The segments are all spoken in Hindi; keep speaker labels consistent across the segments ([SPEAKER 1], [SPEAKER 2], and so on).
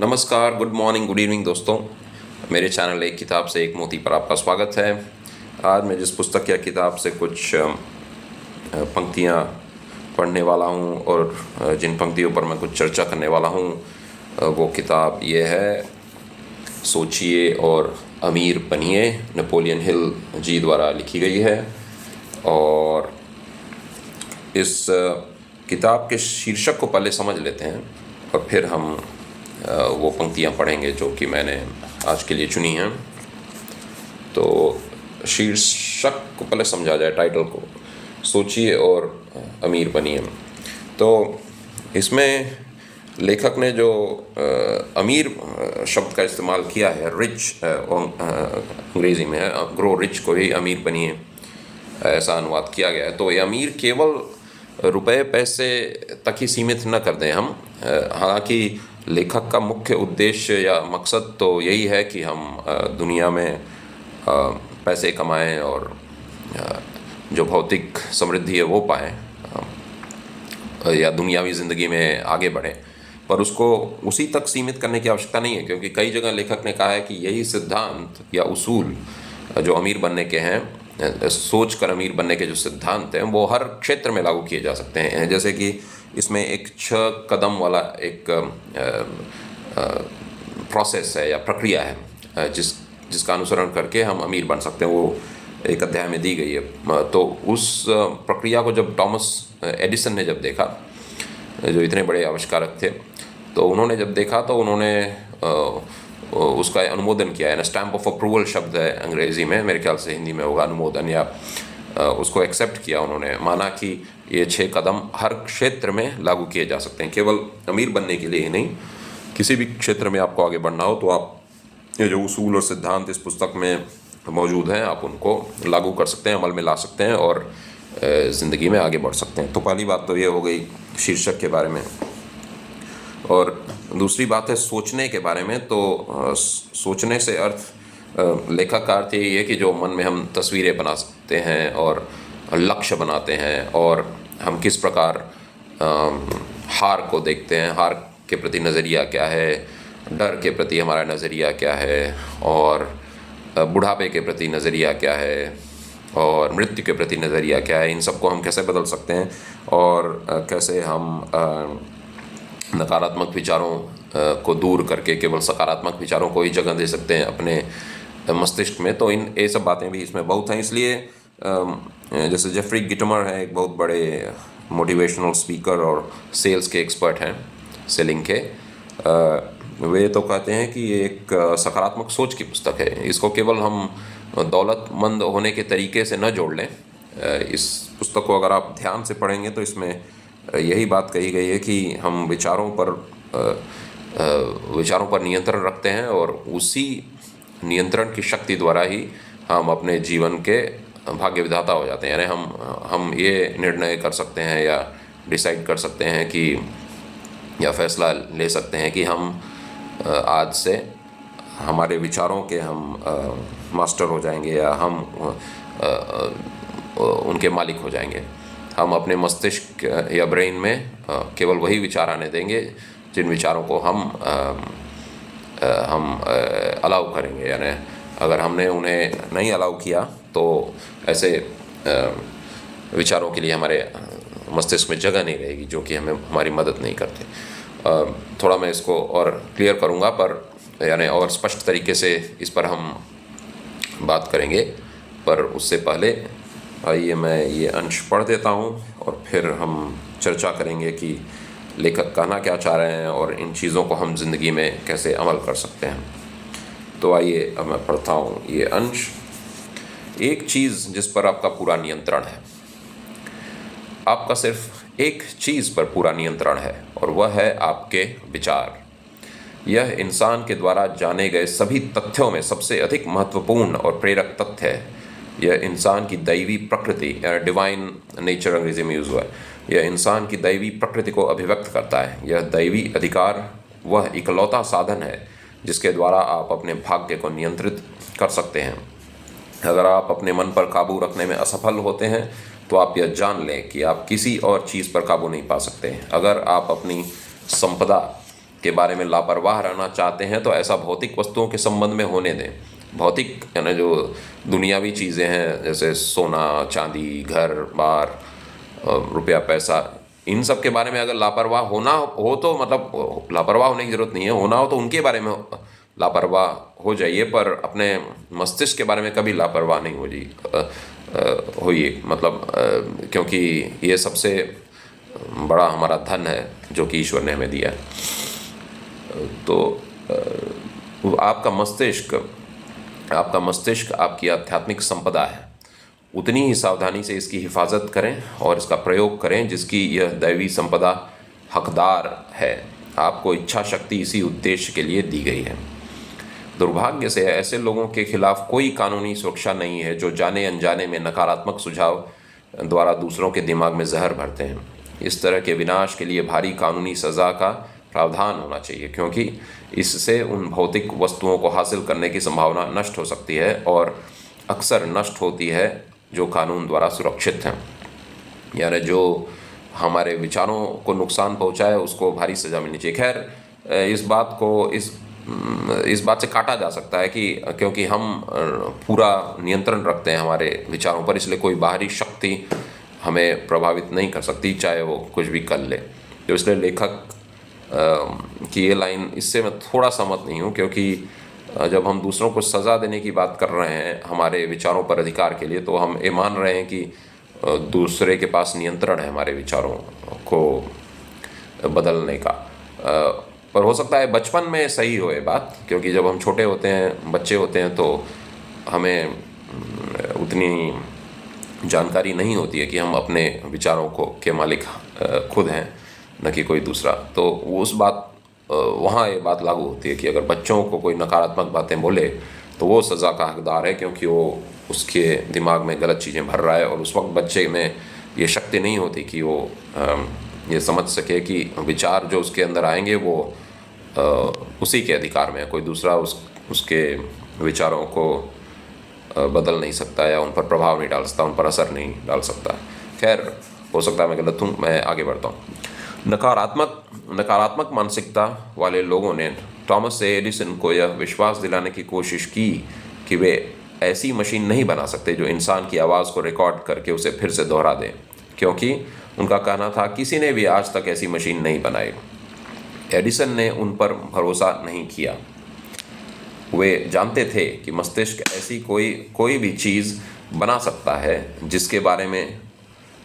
[SPEAKER 1] नमस्कार, गुड मॉर्निंग, गुड इवनिंग दोस्तों। मेरे चैनल एक किताब से एक मोती पर आपका स्वागत है। आज मैं जिस पुस्तक या किताब से कुछ पंक्तियाँ पढ़ने वाला हूँ और जिन पंक्तियों पर मैं कुछ चर्चा करने वाला हूँ वो किताब ये है, सोचिए और अमीर बनिए, नेपोलियन हिल जी द्वारा लिखी गई है। और इस किताब के शीर्षक को पहले समझ लेते हैं और फिर हम वो पंक्तियाँ पढ़ेंगे जो कि मैंने आज के लिए चुनी हैं। तो शीर्षक को पहले समझा जाए, टाइटल को, सोचिए और अमीर बनिए। तो इसमें लेखक ने जो अमीर शब्द का इस्तेमाल किया है, रिच अंग्रेज़ी में है, ग्रो रिच को ही अमीर बनिए ऐसा अनुवाद किया गया है। तो ये अमीर केवल रुपए पैसे तक ही सीमित न कर दें हम। हालांकि लेखक का मुख्य उद्देश्य या मकसद तो यही है कि हम दुनिया में पैसे कमाएं और जो भौतिक समृद्धि है वो पाएं या दुनियावी ज़िंदगी में आगे बढ़ें। पर उसको उसी तक सीमित करने की आवश्यकता नहीं है, क्योंकि कई जगह लेखक ने कहा है कि यही सिद्धांत या उसूल जो अमीर बनने के हैं, सोच कर अमीर बनने के जो सिद्धांत हैं, वो हर क्षेत्र में लागू किए जा सकते हैं। जैसे कि इसमें एक 6 कदम वाला एक प्रोसेस है या प्रक्रिया है जिसका अनुसरण करके हम अमीर बन सकते हैं। वो एक अध्याय में दी गई है। तो उस प्रक्रिया को जब थॉमस एडिसन ने जब देखा, जो इतने बड़े आविष्कारक थे, तो उन्होंने जब देखा तो उन्होंने उसका अनुमोदन किया है। स्टैम्प ऑफ अप्रूवल शब्द है अंग्रेज़ी में, मेरे ख्याल से हिंदी में होगा अनुमोदन, या उसको एक्सेप्ट किया। उन्होंने माना कि ये 6 कदम हर क्षेत्र में लागू किए जा सकते हैं, केवल अमीर बनने के लिए ही नहीं। किसी भी क्षेत्र में आपको आगे बढ़ना हो तो आप ये जो उसूल और सिद्धांत इस पुस्तक में मौजूद हैं, आप उनको लागू कर सकते हैं, अमल में ला सकते हैं और ज़िंदगी में आगे बढ़ सकते हैं। तो पहली बात तो ये हो गई शीर्षक के बारे में। और दूसरी बात है सोचने के बारे में। तो सोचने से अर्थ, लेखक का अर्थ यही है कि जो मन में हम तस्वीरें बना सकते हैं और लक्ष्य बनाते हैं, और हम किस प्रकार हार को देखते हैं, हार के प्रति नज़रिया क्या है, डर के प्रति हमारा नज़रिया क्या है, और बुढ़ापे के प्रति नज़रिया क्या है, और मृत्यु के प्रति नज़रिया क्या है। इन सबको हम कैसे बदल सकते हैं और कैसे हम नकारात्मक विचारों को दूर करके केवल सकारात्मक विचारों को ही जगह दे सकते हैं अपने मस्तिष्क में। तो ये सब बातें भी इसमें बहुत हैं। इसलिए जैसे जेफरी गिटमर है, एक बहुत बड़े मोटिवेशनल स्पीकर और सेल्स के एक्सपर्ट हैं, सेलिंग के, वे तो कहते हैं कि ये एक सकारात्मक सोच की पुस्तक है। इसको केवल हम दौलतमंद होने के तरीके से न जोड़ लें। इस पुस्तक को अगर आप ध्यान से पढ़ेंगे तो इसमें यही बात कही गई है कि हम विचारों पर नियंत्रण रखते हैं और उसी नियंत्रण की शक्ति द्वारा ही हम अपने जीवन के भाग्य विधाता हो जाते हैं। यानी हम ये निर्णय कर सकते हैं या डिसाइड कर सकते हैं कि, या फैसला ले सकते हैं कि हम आज से हमारे विचारों के हम मास्टर हो जाएंगे या हम उनके मालिक हो जाएंगे। हम अपने मस्तिष्क या ब्रेन में केवल वही विचार आने देंगे जिन विचारों को हम अलाउ करेंगे। यानी अगर हमने उन्हें नहीं अलाउ किया तो ऐसे विचारों के लिए हमारे मस्तिष्क में जगह नहीं रहेगी जो कि हमें हमारी मदद नहीं करते। थोड़ा मैं इसको और क्लियर करूँगा, पर यानी और स्पष्ट तरीके से इस पर हम बात करेंगे। पर उससे पहले आइए मैं ये अंश पढ़ देता हूँ और फिर हम चर्चा करेंगे कि लेखक कहना क्या चाह रहे हैं और इन चीज़ों को हम ज़िंदगी में कैसे अमल कर सकते हैं। तो आइए अब मैं पढ़ता हूँ ये अंश। एक चीज़ जिस पर आपका पूरा नियंत्रण है, आपका सिर्फ एक चीज़ पर पूरा नियंत्रण है, और वह है आपके विचार। यह इंसान के द्वारा जाने गए सभी तथ्यों में सबसे अधिक महत्वपूर्ण और प्रेरक तथ्य है। यह इंसान की दैवी प्रकृति, डिवाइन नेचर अंग्रेजी में यूज़ हुआ है, यह इंसान की दैवी प्रकृति को अभिव्यक्त करता है। यह दैवी अधिकार वह इकलौता साधन है जिसके द्वारा आप अपने भाग्य को नियंत्रित कर सकते हैं। अगर आप अपने मन पर काबू रखने में असफल होते हैं तो आप यह जान लें कि आप किसी और चीज़ पर काबू नहीं पा सकते। अगर आप अपनी संपदा के बारे में लापरवाह रहना चाहते हैं तो ऐसा भौतिक वस्तुओं के संबंध में होने दें। भौतिक यानी जो दुनियावी चीज़ें हैं, जैसे सोना चांदी, घर बार, रुपया पैसा, इन सब के बारे में अगर लापरवाह होना हो तो मतलब लापरवाह होने की ज़रूरत नहीं है, होना हो तो उनके बारे में लापरवाह हो जाइए, पर अपने मस्तिष्क के बारे में कभी लापरवाह नहीं होइए। मतलब क्योंकि ये सबसे बड़ा हमारा धन है जो कि ईश्वर ने हमें दिया है। तो आपका मस्तिष्क आपकी आध्यात्मिक संपदा है। उतनी ही सावधानी से इसकी हिफाजत करें और इसका प्रयोग करें जिसकी यह दैवी संपदा हकदार है। आपको इच्छा शक्ति इसी उद्देश्य के लिए दी गई है। दुर्भाग्य से ऐसे लोगों के खिलाफ कोई कानूनी सुरक्षा नहीं है जो जाने अनजाने में नकारात्मक सुझाव द्वारा दूसरों के दिमाग में जहर भरते हैं। इस तरह के विनाश के लिए भारी कानूनी सज़ा का प्रावधान होना चाहिए, क्योंकि इससे उन भौतिक वस्तुओं को हासिल करने की संभावना नष्ट हो सकती है और अक्सर नष्ट होती है जो कानून द्वारा सुरक्षित हैं। यानी जो हमारे विचारों को नुकसान पहुंचाए उसको भारी सज़ा मिलनी चाहिए। खैर इस बात से काटा जा सकता है कि क्योंकि हम पूरा नियंत्रण रखते हैं हमारे विचारों पर, इसलिए कोई बाहरी शक्ति हमें प्रभावित नहीं कर सकती, चाहे वो कुछ भी कर ले। तो इसलिए लेखक की ये लाइन, इससे मैं थोड़ा सहमत नहीं हूँ, क्योंकि जब हम दूसरों को सज़ा देने की बात कर रहे हैं हमारे विचारों पर अधिकार के लिए, तो हम ये मान रहे हैं कि दूसरे के पास नियंत्रण है हमारे विचारों को बदलने का। पर हो सकता है बचपन में सही हो ये बात, क्योंकि जब हम छोटे होते हैं, बच्चे होते हैं, तो हमें उतनी जानकारी नहीं होती है कि हम अपने विचारों के मालिक खुद हैं, न कि कोई दूसरा। तो वहाँ ये बात लागू होती है कि अगर बच्चों को कोई नकारात्मक बातें बोले तो वो सज़ा का हकदार है, क्योंकि वो उसके दिमाग में गलत चीज़ें भर रहा है और उस वक्त बच्चे में ये शक्ति नहीं होती कि वो ये समझ सके कि विचार जो उसके अंदर आएंगे वो उसी के अधिकार में है, कोई दूसरा उसके विचारों को बदल नहीं सकता या उन पर प्रभाव नहीं डाल सकता, उन पर असर नहीं डाल सकता। खैर, हो सकता है मैं गलत हूँ, मैं आगे बढ़ता हूँ। नकारात्मक मानसिकता वाले लोगों ने थॉमस एडिसन को यह विश्वास दिलाने की कोशिश की कि वे ऐसी मशीन नहीं बना सकते जो इंसान की आवाज़ को रिकॉर्ड करके उसे फिर से दोहरा दें, क्योंकि उनका कहना था किसी ने भी आज तक ऐसी मशीन नहीं बनाई। एडिसन ने उन पर भरोसा नहीं किया। वे जानते थे कि मस्तिष्क ऐसी कोई भी चीज़ बना सकता है जिसके बारे में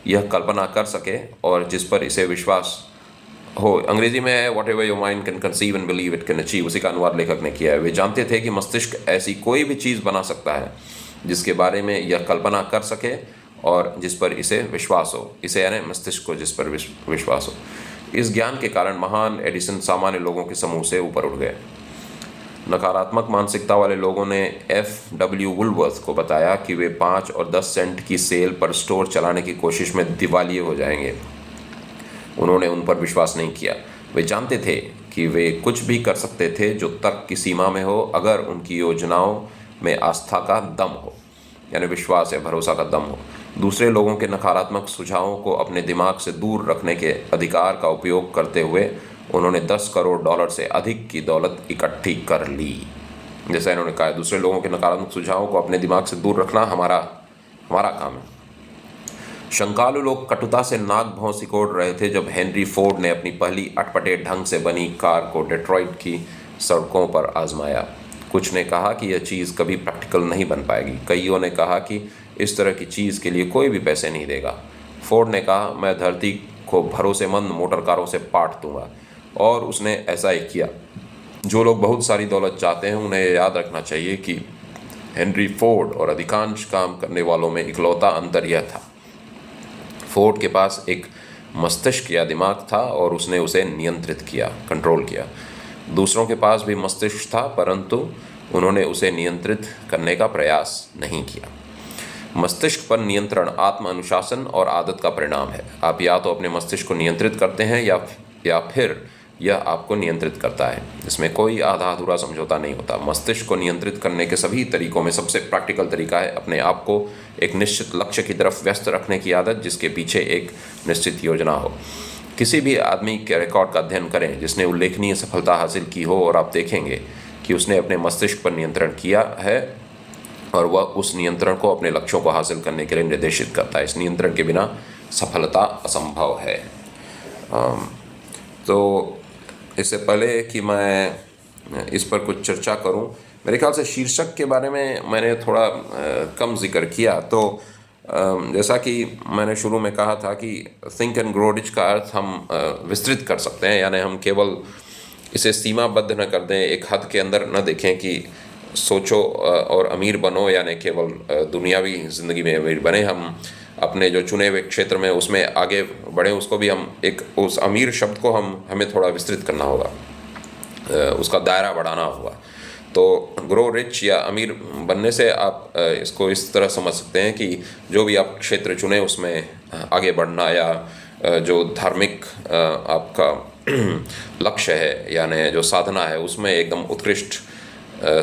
[SPEAKER 1] यह कल्पना कर सके और जिस पर इसे विश्वास हो। अंग्रेजी में है what ever your mind can conceive and believe it can achieve, उसी का अनुवाद लेखक ने किया है। वे जानते थे कि मस्तिष्क ऐसी कोई भी चीज़ बना सकता है जिसके बारे में यह कल्पना कर सके और जिस पर इसे विश्वास हो, इसे यानी मस्तिष्क को जिस पर विश्वास हो। इस ज्ञान के कारण महान एडिसन सामान्य लोगों के समूह से ऊपर उठ गए। नकारात्मक मानसिकता वाले लोगों ने F.W. वुलवर्थ को बताया कि वे 5 और 10 सेंट की सेल पर स्टोर चलाने की कोशिश में दिवालिये हो जाएंगे। उन्होंने उन पर विश्वास नहीं किया। वे जानते थे कि वे कुछ भी कर सकते थे जो तर्क की सीमा में हो, अगर उनकी योजनाओं में आस्था का दम हो, यानी विश्वास या भरोसा का दम हो। दूसरे लोगों के नकारात्मक सुझावों को अपने दिमाग से दूर रखने के अधिकार का उपयोग करते हुए उन्होंने $10 करोड़ से अधिक की दौलत इकट्ठी कर ली। जैसा इन्होंने कहा, दूसरे लोगों के नकारात्मक सुझावों को अपने दिमाग से दूर रखना हमारा काम है। शंकालु लोग कटुता से नाक भौं सिकोड़ रहे थे जब हेनरी फोर्ड ने अपनी पहली अटपटे ढंग से बनी कार को डेट्रॉइट की सड़कों पर आजमाया। कुछ ने कहा कि यह चीज़ कभी प्रैक्टिकल नहीं बन पाएगी। कईयों ने कहा कि इस तरह की चीज़ के लिए कोई भी पैसे नहीं देगा। फोर्ड ने कहा, मैं धरती को भरोसेमंद मोटर कारों से पाट दूंगा, और उसने ऐसा ही किया। जो लोग बहुत सारी दौलत चाहते हैं उन्हें याद रखना चाहिए कि हेनरी फोर्ड और अधिकांश काम करने वालों में इकलौता अंतर यह था, फोर्ड के पास एक मस्तिष्क या दिमाग था और उसने उसे नियंत्रित किया, कंट्रोल किया। दूसरों के पास भी मस्तिष्क था, परंतु उन्होंने उसे नियंत्रित करने का प्रयास नहीं किया। मस्तिष्क पर नियंत्रण आत्म अनुशासन और आदत का परिणाम है। आप या तो अपने मस्तिष्क को नियंत्रित करते हैं या फिर यह आपको नियंत्रित करता है। इसमें कोई आधा अधूरा समझौता नहीं होता। मस्तिष्क को नियंत्रित करने के सभी तरीकों में सबसे प्रैक्टिकल तरीका है अपने आप को एक निश्चित लक्ष्य की तरफ व्यस्त रखने की आदत, जिसके पीछे एक निश्चित योजना हो। किसी भी आदमी के रिकॉर्ड का अध्ययन करें जिसने उल्लेखनीय सफलता हासिल की हो, और आप देखेंगे कि उसने अपने मस्तिष्क पर नियंत्रण किया है और वह उस नियंत्रण को अपने लक्ष्यों को हासिल करने के लिए निर्देशित करता है। इस नियंत्रण के बिना सफलता असंभव है। तो इससे पहले कि मैं इस पर कुछ चर्चा करूं, मेरे ख्याल से शीर्षक के बारे में मैंने थोड़ा कम जिक्र किया। तो जैसा कि मैंने शुरू में कहा था कि थिंक एंड ग्रो रिच का अर्थ हम विस्तृत कर सकते हैं, यानी हम केवल इसे सीमाबद्ध न कर दें, एक हद के अंदर न देखें कि सोचो और अमीर बनो, यानी केवल दुनियावी ज़िंदगी में अमीर बने। हम अपने जो चुने हुए क्षेत्र में उसमें आगे बढ़ें, उसको भी हम उस अमीर शब्द को हमें थोड़ा विस्तृत करना होगा, उसका दायरा बढ़ाना होगा। तो ग्रो रिच या अमीर बनने से आप इसको इस तरह समझ सकते हैं कि जो भी आप क्षेत्र चुने उसमें आगे बढ़ना, या जो धार्मिक आपका लक्ष्य है यानी जो साधना है उसमें एकदम उत्कृष्ट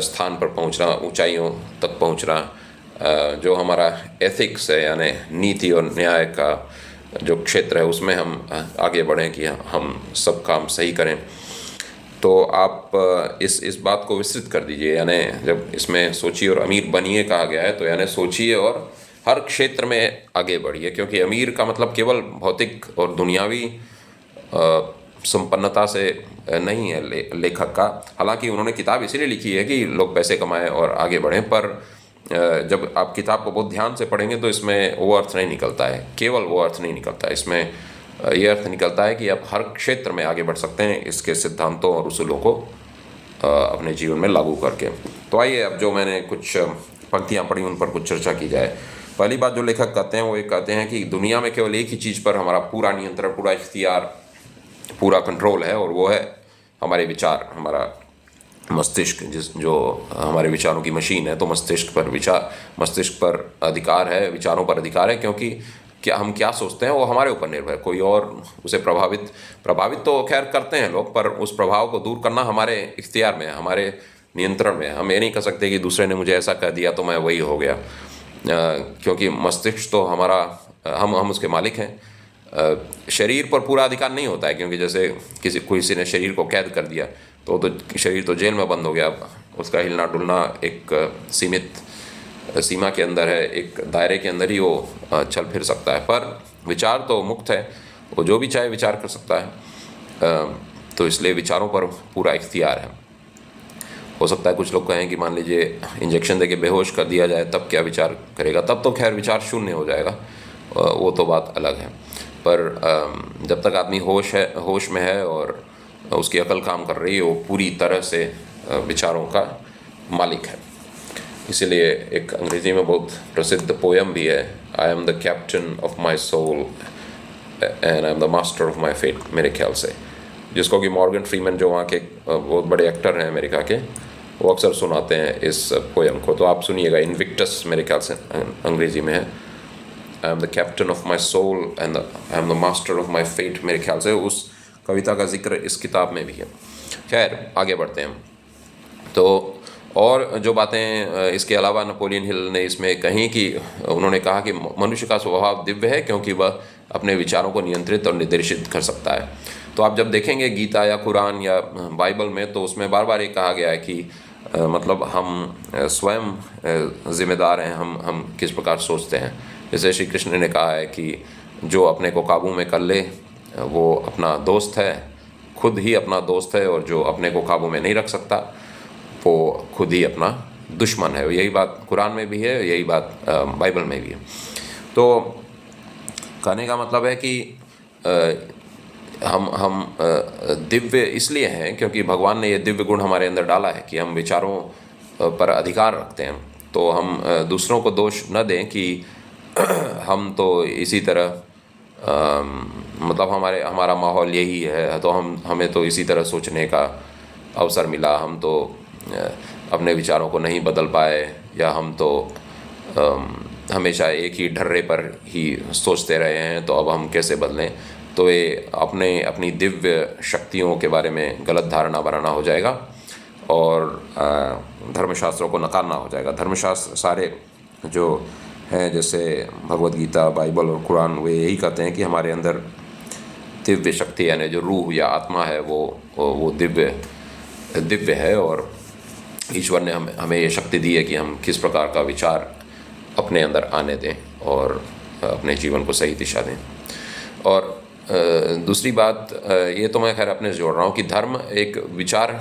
[SPEAKER 1] स्थान पर पहुंचना, ऊंचाइयों तक पहुंचना, जो हमारा एथिक्स है यानी नीति और न्याय का जो क्षेत्र है उसमें हम आगे बढ़ें कि हम सब काम सही करें। तो आप इस बात को विस्तृत कर दीजिए, यानी जब इसमें सोचिए और अमीर बनिए कहा गया है तो यानी सोचिए और हर क्षेत्र में आगे बढ़िए, क्योंकि अमीर का मतलब केवल भौतिक और दुनियावी संपन्नता से नहीं है लेखक का। हालांकि उन्होंने किताब इसीलिए लिखी है कि लोग पैसे कमाएं और आगे बढ़ें, पर जब आप किताब को बहुत ध्यान से पढ़ेंगे तो इसमें वो अर्थ नहीं निकलता है, केवल वो अर्थ नहीं निकलता है। इसमें ये अर्थ निकलता है कि आप हर क्षेत्र में आगे बढ़ सकते हैं इसके सिद्धांतों और उसूलों को अपने जीवन में लागू करके। तो आइए अब जो मैंने कुछ पंक्तियाँ पढ़ी उन पर कुछ चर्चा की जाए। पहली बात जो लेखक कहते हैं वो ये कहते हैं कि दुनिया में केवल एक ही चीज़ पर हमारा पूरा नियंत्रण, पूरा इख्तियार, पूरा कंट्रोल है, और वो है हमारे विचार, हमारा मस्तिष्क, जो हमारे विचारों की मशीन है। तो मस्तिष्क पर अधिकार है, विचारों पर अधिकार है, क्योंकि हम क्या सोचते हैं वो हमारे ऊपर निर्भर है। कोई और उसे प्रभावित तो खैर करते हैं लोग, पर उस प्रभाव को दूर करना हमारे इख्तियार में है, हमारे नियंत्रण में है। हम ये नहीं कह सकते कि दूसरे ने मुझे ऐसा कह दिया तो मैं वही हो गया, क्योंकि मस्तिष्क तो हमारा, हम उसके मालिक हैं। शरीर पर पूरा अधिकार नहीं होता है, क्योंकि जैसे किसी ने शरीर को कैद कर दिया तो शरीर तो जेल में बंद हो गया, उसका हिलना डुलना एक सीमित सीमा के अंदर है, एक दायरे के अंदर ही वो चल फिर सकता है। पर विचार तो मुक्त है, वो जो भी चाहे विचार कर सकता है। तो इसलिए विचारों पर पूरा इख्तियार है। हो सकता है कुछ लोग कहें कि मान लीजिए इंजेक्शन देके बेहोश कर दिया जाए तब क्या विचार करेगा, तब तो खैर विचार शून्य हो जाएगा, वो तो बात अलग है। पर जब तक आदमी होश में है और उसकी अकल काम कर रही है, वो पूरी तरह से विचारों का मालिक है। इसीलिए एक अंग्रेजी में बहुत प्रसिद्ध पोयम भी है, I am the captain of my soul and I am the master of my fate, मेरे ख्याल से, जिसको कि मॉर्गन फ्रीमैन जो वहाँ के बहुत बड़े एक्टर हैं अमेरिका के, वो अक्सर सुनाते हैं इस पोयम को। तो आप सुनिएगा, इनविक्टस मेरे ख्याल से अंग्रेजी में है, I am the captain of my soul and I am the master of my fate, मेरे ख्याल से उस कविता का जिक्र इस किताब में भी है। खैर आगे बढ़ते हैं। तो और जो बातें इसके अलावा नेपोलियन हिल ने इसमें कहीं कि उन्होंने कहा कि मनुष्य का स्वभाव दिव्य है, क्योंकि वह अपने विचारों को नियंत्रित और निर्देशित कर सकता है। तो आप जब देखेंगे गीता या कुरान या बाइबल में, तो उसमें बार बार ये कहा गया है कि मतलब हम स्वयं जिम्मेदार हैं, हम किस प्रकार सोचते हैं। जैसे श्री कृष्ण ने कहा है कि जो अपने को काबू में कर ले वो अपना दोस्त है, खुद ही अपना दोस्त है, और जो अपने को काबू में नहीं रख सकता वो खुद ही अपना दुश्मन है। यही बात कुरान में भी है, यही बात बाइबल में भी है। तो कहने का मतलब है कि हम दिव्य इसलिए हैं क्योंकि भगवान ने ये दिव्य गुण हमारे अंदर डाला है कि हम विचारों पर अधिकार रखते हैं। तो हम दूसरों को दोष न दें कि हम तो इसी तरह मतलब हमारा माहौल यही है, तो हमें तो इसी तरह सोचने का अवसर मिला, हम तो अपने विचारों को नहीं बदल पाए, या हम तो हमेशा एक ही ढर्रे पर ही सोचते रहे हैं, तो अब हम कैसे बदलें। तो ये अपनी दिव्य शक्तियों के बारे में गलत धारणा बनाना हो जाएगा और धर्मशास्त्रों को नकारना हो जाएगा। धर्मशास्त्र सारे जो हैं, जैसे भगवद गीता, बाइबल और कुरान, वे यही कहते हैं कि हमारे अंदर दिव्य शक्ति यानी जो रूह या आत्मा है वो दिव्य है, और ईश्वर ने हमें ये शक्ति दी है कि हम किस प्रकार का विचार अपने अंदर आने दें और अपने जीवन को सही दिशा दें। और दूसरी बात, ये तो मैं खैर अपने से जोड़ रहा हूँ कि धर्म एक विचार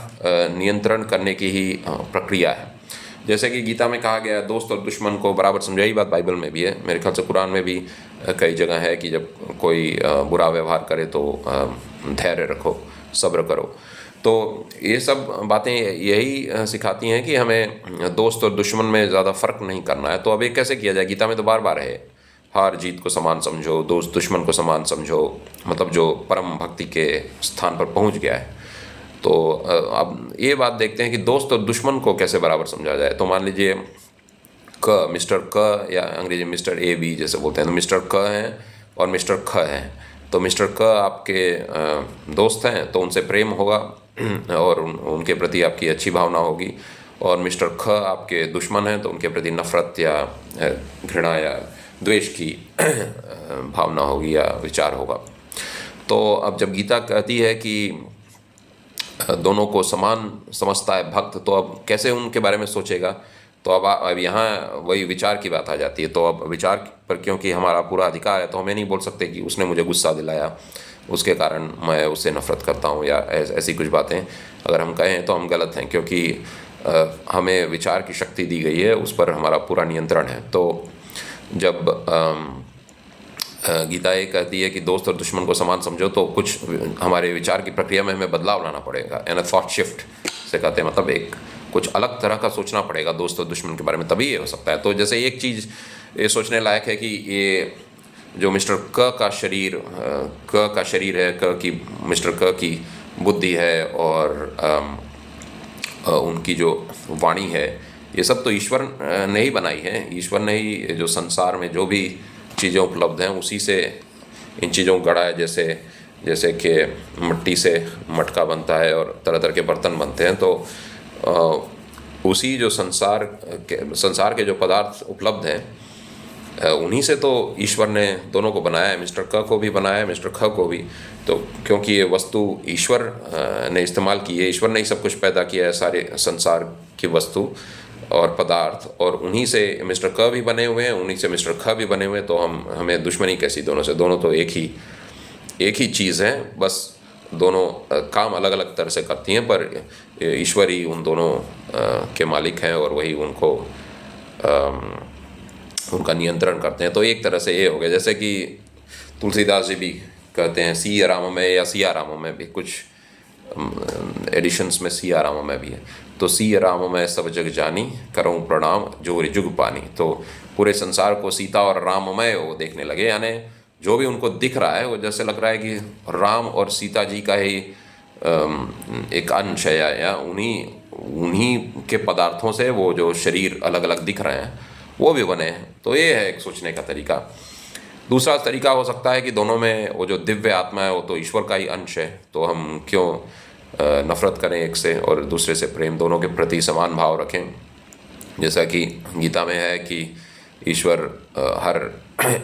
[SPEAKER 1] नियंत्रण करने की ही प्रक्रिया है। जैसे कि गीता में कहा गया है दोस्त और दुश्मन को बराबर समझो, यही बात बाइबल में भी है, मेरे ख्याल से कुरान में भी कई जगह है कि जब कोई बुरा व्यवहार करे तो धैर्य रखो, सब्र करो। तो ये सब बातें यही सिखाती हैं कि हमें दोस्त और दुश्मन में ज़्यादा फ़र्क नहीं करना है। तो अब ये कैसे किया जाए? गीता में तो बार बार है, हार जीत को समान समझो, दोस्त दुश्मन को समान समझो, मतलब जो परम भक्ति के स्थान पर पहुंच गया है। तो अब ये बात देखते हैं कि दोस्त और दुश्मन को कैसे बराबर समझा जाए। तो मान लीजिए मिस्टर क या अंग्रेजी मिस्टर ए बी जैसे बोलते हैं, तो मिस्टर क हैं और मिस्टर ख हैं। तो मिस्टर क आपके दोस्त हैं तो उनसे प्रेम होगा और उनके प्रति आपकी अच्छी भावना होगी, और मिस्टर ख आपके दुश्मन हैं तो उनके प्रति नफ़रत या घृणा या द्वेष की भावना होगी या विचार होगा। तो अब जब गीता कहती है कि दोनों को समान समझता है भक्त, तो अब कैसे उनके बारे में सोचेगा? तो अब यहाँ वही विचार की बात आ जाती है। तो अब विचार पर क्योंकि हमारा पूरा अधिकार है, तो हमें नहीं बोल सकते कि उसने मुझे गुस्सा दिलाया, उसके कारण मैं उससे नफ़रत करता हूँ, या ऐसी कुछ बातें अगर हम कहें तो हम गलत हैं, क्योंकि हमें विचार की शक्ति दी गई है, उस पर हमारा पूरा नियंत्रण है। तो जब गीता ये कहती है कि दोस्त और दुश्मन को समान समझो, तो कुछ हमारे विचार की प्रक्रिया में हमें बदलाव लाना पड़ेगा। एन थॉट शिफ्ट से कहते हैं, मतलब एक कुछ अलग तरह का सोचना पड़ेगा दोस्त और दुश्मन के बारे में, तभी ये हो सकता है। तो जैसे एक चीज़ ये सोचने लायक है कि ये जो मिस्टर क का शरीर है, मिस्टर क की बुद्धि है और उनकी जो वाणी है, ये सब तो ईश्वर ने ही बनाई है। ईश्वर ने ही जो संसार में जो भी चीज़ें उपलब्ध हैं उसी से इन चीज़ों को गढ़ा है। जैसे कि मिट्टी से मटका बनता है और तरह तरह के बर्तन बनते हैं, तो उसी जो संसार के जो पदार्थ उपलब्ध हैं उन्हीं से तो ईश्वर ने दोनों को बनाया है, मिस्टर क को भी बनाया है, मिस्टर ख को भी। तो क्योंकि ये वस्तु ईश्वर ने इस्तेमाल की है, ईश्वर ने ही सब कुछ पैदा किया है, सारे संसार की वस्तु और पदार्थ, और उन्हीं से मिस्टर क भी बने हुए हैं, उन्हीं से मिस्टर ख भी बने हुए हैं। तो हमें दुश्मनी कैसी दोनों से? दोनों तो एक ही चीज़ है, बस दोनों काम अलग अलग तरह से करती हैं, पर ईश्वर ही उन दोनों के मालिक हैं और वही उनका नियंत्रण करते हैं। तो एक तरह से ये हो गया, जैसे कि तुलसीदास जी भी कहते हैं सिया राम में, या सिया राम में भी, कुछ एडिशंस में सिया राम में भी है। तो सिया राम में सब जग जानी, करूँ प्रणाम जोरि जुग पानी। तो पूरे संसार को सीता और राममय वो देखने लगे, यानी जो भी उनको दिख रहा है वो जैसे लग रहा है कि राम और सीता जी का ही एक अंश है, या उन्हीं के पदार्थों से वो जो शरीर अलग अलग दिख रहे हैं वो भी बने हैं। तो ये है एक सोचने का तरीका। दूसरा तरीका हो सकता है कि दोनों में वो जो दिव्य आत्मा है वो तो ईश्वर का ही अंश है, तो हम क्यों नफ़रत करें एक से, और दूसरे से प्रेम, दोनों के प्रति समान भाव रखें। जैसा कि गीता में है कि ईश्वर हर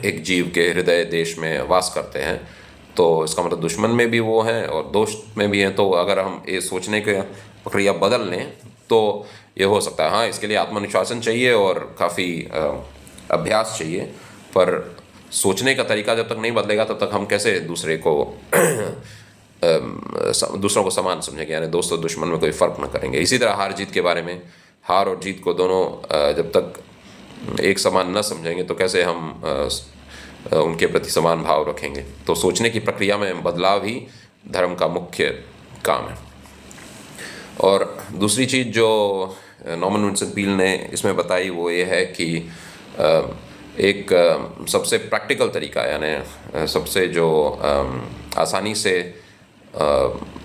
[SPEAKER 1] एक जीव के हृदय देश में वास करते हैं, तो इसका मतलब दुश्मन में भी वो हैं और दोस्त में भी हैं। तो अगर हम ये सोचने की प्रक्रिया बदल लें तो ये हो सकता है। हाँ, इसके लिए आत्मनिर्शासन चाहिए और काफ़ी अभ्यास चाहिए, पर सोचने का तरीका जब तक नहीं बदलेगा तब तक हम कैसे दूसरों को समान समझेंगे, यानी दोस्त और दुश्मन में कोई फ़र्क न करेंगे। इसी तरह हार जीत के बारे में, हार और जीत को दोनों जब तक एक समान न समझेंगे तो कैसे हम उनके प्रति समान भाव रखेंगे। तो सोचने की प्रक्रिया में बदलाव ही धर्म का मुख्य काम है। और दूसरी चीज़ जो नॉर्मन विंसेंट पील ने इसमें बताई वो ये है कि एक सबसे प्रैक्टिकल तरीका, यानी सबसे जो आसानी से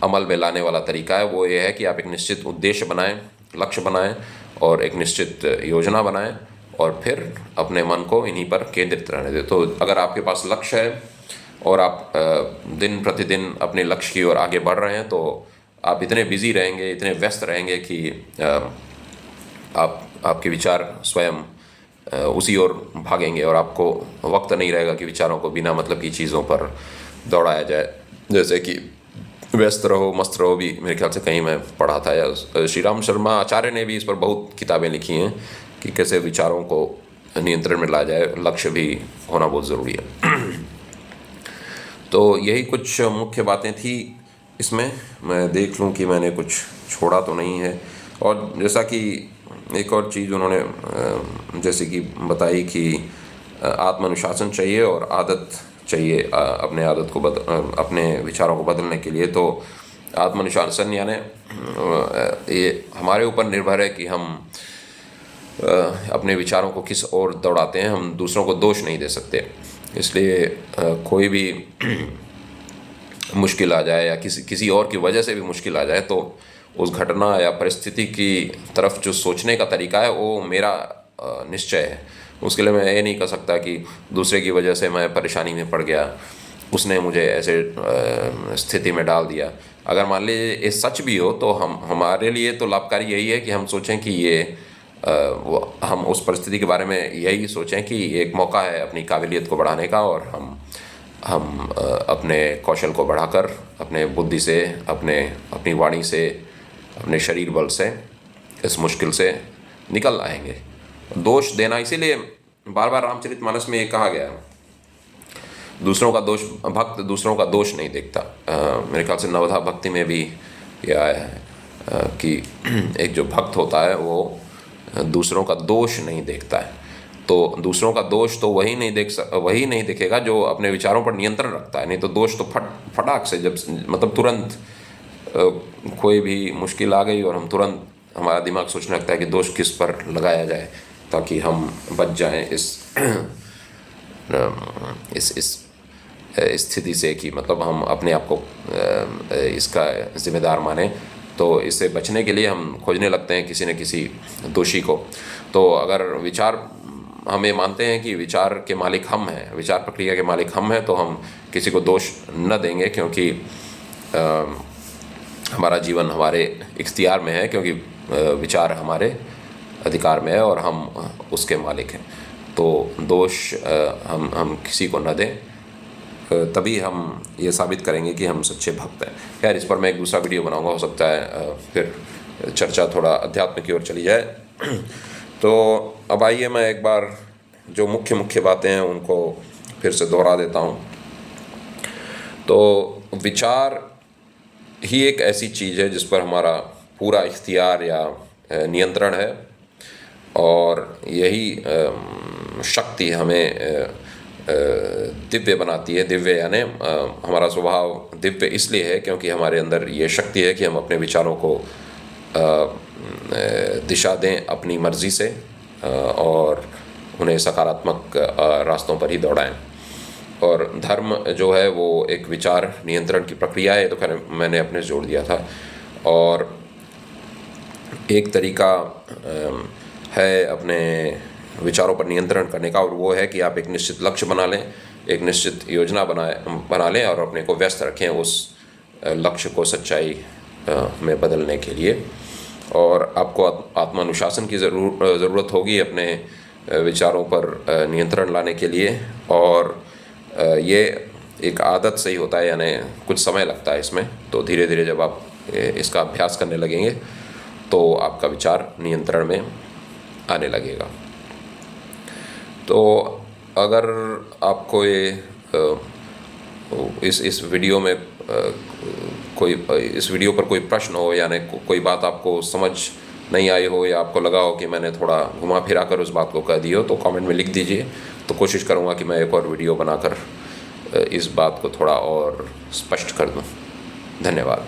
[SPEAKER 1] अमल में लाने वाला तरीका है वो ये है कि आप एक निश्चित उद्देश्य बनाएं, लक्ष्य बनाएं और एक निश्चित योजना बनाएं, और फिर अपने मन को इन्हीं पर केंद्रित रहने दें। तो अगर आपके पास लक्ष्य है और आप दिन प्रतिदिन अपने लक्ष्य की ओर आगे बढ़ रहे हैं, तो आप इतने बिजी रहेंगे, इतने व्यस्त रहेंगे कि आपके विचार स्वयं उसी ओर भागेंगे और आपको वक्त नहीं रहेगा कि विचारों को बिना मतलब की चीज़ों पर दौड़ाया जाए। जैसे कि व्यस्त रहो मस्त रहो भी मेरे ख्याल से कहीं मैं पढ़ा था, या श्री राम शर्मा आचार्य ने भी इस पर बहुत किताबें लिखी हैं कि कैसे विचारों को नियंत्रण में लाया जाए, लक्ष्य भी होना बहुत ज़रूरी है। तो यही कुछ मुख्य बातें थी इसमें। मैं देख लूँ कि मैंने कुछ छोड़ा तो नहीं है। और जैसा कि एक और चीज़ उन्होंने जैसे कि बताई कि आत्मानुशासन चाहिए और आदत चाहिए अपने आदत को अपने विचारों को बदलने के लिए। तो आत्मानुशासन यानी ये हमारे ऊपर निर्भर है कि हम अपने विचारों को किस ओर दौड़ाते हैं। हम दूसरों को दोष नहीं दे सकते, इसलिए कोई भी मुश्किल आ जाए या किसी और की वजह से भी मुश्किल आ जाए तो उस घटना या परिस्थिति की तरफ जो सोचने का तरीका है वो मेरा निश्चय है। उसके लिए मैं ये नहीं कह सकता कि दूसरे की वजह से मैं परेशानी में पड़ गया, उसने मुझे ऐसे स्थिति में डाल दिया। अगर मान लीजिए ये सच भी हो तो हमारे लिए तो लाभकारी यही है कि हम सोचें कि ये हम उस परिस्थिति के बारे में यही सोचें कि एक मौका है अपनी काबिलियत को बढ़ाने का, और हम अपने कौशल को बढ़ाकर अपने बुद्धि से, अपनी वाणी से, अपने शरीर बल से इस मुश्किल से निकल आएंगे। दोष देना, इसीलिए बार बार रामचरितमानस में ये कहा गया है, भक्त दूसरों का दोष नहीं देखता। मेरे ख्याल से नवधा भक्ति में भी ये आया है कि एक जो भक्त होता है वो दूसरों का दोष नहीं देखता है। तो दूसरों का दोष तो वही नहीं देखेगा जो अपने विचारों पर नियंत्रण रखता है। नहीं तो दोष तो फटाक से जब मतलब तुरंत कोई भी मुश्किल आ गई और हम तुरंत हमारा दिमाग सोचने लगता है कि दोष किस पर लगाया जाए ताकि हम बच जाएं इस स्थिति से, कि मतलब हम अपने आप को इसका जिम्मेदार माने। तो इससे बचने के लिए हम खोजने लगते हैं किसी न किसी दोषी को। तो अगर हम ये मानते हैं कि विचार के मालिक हम हैं, विचार प्रक्रिया के मालिक हम हैं, तो हम किसी को दोष न देंगे, क्योंकि हमारा जीवन हमारे इख्तियार में है, क्योंकि विचार हमारे अधिकार में है और हम उसके मालिक हैं। तो दोष हम किसी को न दें, तभी हम ये साबित करेंगे कि हम सच्चे भक्त हैं। खैर, इस पर मैं एक दूसरा वीडियो बनाऊंगा, हो सकता है फिर चर्चा थोड़ा अध्यात्म की ओर चली जाए। तो अब आइए मैं एक बार जो मुख्य बातें हैं उनको फिर से दोहरा देता हूँ। तो विचार ही एक ऐसी चीज़ है जिस पर हमारा पूरा इख्तियार या नियंत्रण है, और यही शक्ति हमें दिव्य बनाती है। दिव्य यानी हमारा स्वभाव दिव्य इसलिए है क्योंकि हमारे अंदर ये शक्ति है कि हम अपने विचारों को दिशा दें अपनी मर्ज़ी से और उन्हें सकारात्मक रास्तों पर ही दौड़ाएं। और धर्म जो है वो एक विचार नियंत्रण की प्रक्रिया है, तो खैर मैंने अपने जोड़ दिया था। और एक तरीका है अपने विचारों पर नियंत्रण करने का, और वो है कि आप एक निश्चित लक्ष्य बना लें, एक निश्चित योजना बना लें और अपने को व्यस्त रखें उस लक्ष्य को सच्चाई में बदलने के लिए। और आपको आत्मानुशासन की ज़रूरत होगी अपने विचारों पर नियंत्रण लाने के लिए, और ये एक आदत से ही होता है, यानी कुछ समय लगता है इसमें। तो धीरे धीरे जब आप इसका अभ्यास करने लगेंगे तो आपका विचार नियंत्रण में आने लगेगा। तो अगर आपको ये इस वीडियो में इस वीडियो पर कोई प्रश्न हो, यानी कोई बात आपको समझ नहीं आई हो, या आपको लगा हो कि मैंने थोड़ा घुमा फिरा कर उस बात को कह दी हो, तो कमेंट में लिख दीजिए। तो कोशिश करूँगा कि मैं एक और वीडियो बनाकर इस बात को थोड़ा और स्पष्ट कर दूँ। धन्यवाद।